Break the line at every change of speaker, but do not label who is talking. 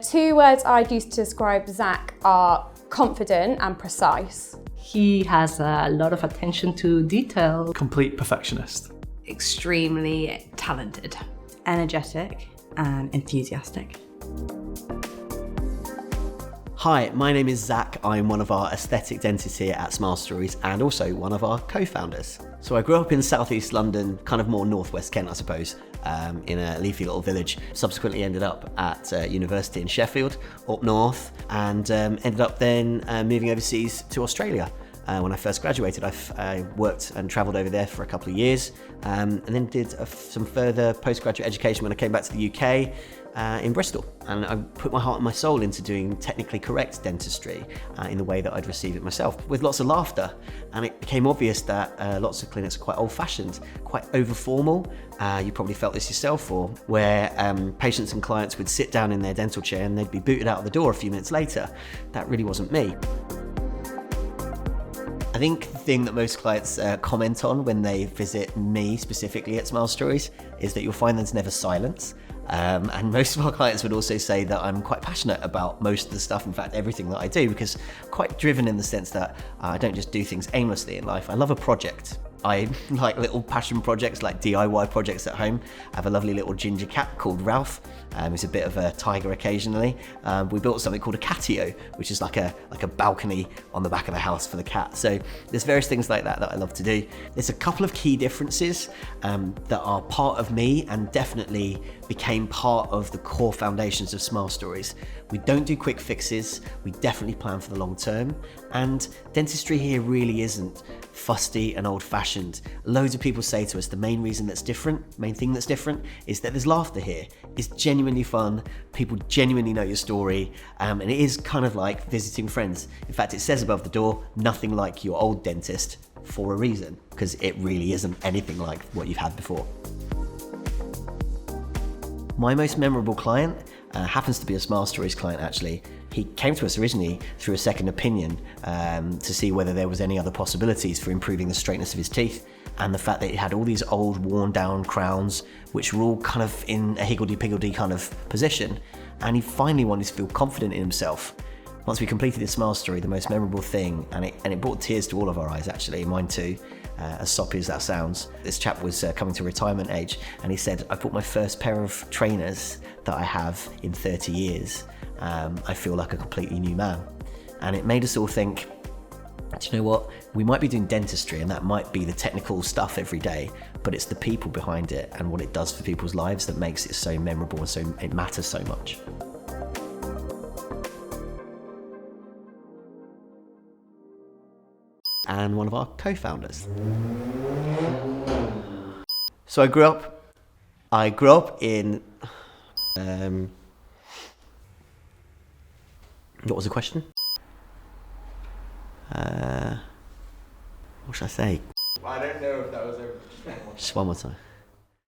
two words I'd use to describe Zach are confident and precise.
He has a lot of attention to detail.
Complete perfectionist.
Extremely talented.
Energetic and enthusiastic.
Hi, my name is Zach. I'm one of our aesthetic dentists here at Smile Stories and also one of our co-founders. So I grew up in southeast London, kind of more northwest Kent, I suppose, in a leafy little village. Subsequently ended up at university in Sheffield, up north, and ended up then moving overseas to Australia. When I first graduated, I worked and travelled over there for a couple of years, and then did some further postgraduate education when I came back to the UK in Bristol. And I put my heart and my soul into doing technically correct dentistry in the way that I'd receive it myself, with lots of laughter. And it became obvious that lots of clinics are quite old-fashioned, quite over-formal. You probably felt this yourself, or where patients and clients would sit down in their dental chair and they'd be booted out of the door a few minutes later. That really wasn't me. I think the thing that most clients comment on when they visit me specifically at Smile Stories is that you'll find there's never silence. And most of our clients would also say that I'm quite passionate about most of the stuff, in fact everything that I do, because I'm quite driven in the sense that I don't just do things aimlessly in life. I love a project. I like little passion projects, like DIY projects at home. I have a lovely little ginger cat called Ralph. He's a bit of a tiger occasionally. We built something called a catio, which is like a balcony on the back of the house for the cat. So there's various things like that I love to do. There's a couple of key differences that are part of me and definitely became part of the core foundations of Smile Stories. We don't do quick fixes, we definitely plan for the long term, and dentistry here really isn't fusty and old-fashioned. Loads of people say to us the main thing that's different is that there's laughter here. It's genuinely fun, people genuinely know your story, and it is kind of like visiting friends. In fact, it says above the door, nothing like your old dentist, for a reason, because it really isn't anything like what you've had before. My most memorable client happens to be a Smile Stories client, actually. He came to us originally through a second opinion to see whether there was any other possibilities for improving the straightness of his teeth, and the fact that he had all these old worn down crowns which were all kind of in a higgledy-piggledy kind of position, and he finally wanted to feel confident in himself. Once we completed his Smile Story, the most memorable thing, and it brought tears to all of our eyes actually, mine too, as soppy as that sounds. This chap was coming to retirement age, and he said, I bought my first pair of trainers that I have in 30 years. I feel like a completely new man. And it made us all think, do you know what? We might be doing dentistry and that might be the technical stuff every day, but it's the people behind it and what it does for people's lives that makes it so memorable and so it matters so much. And one of our co-founders. So I grew up in, what was the question? What should I say?
I don't know if that was ever.
Just one more time.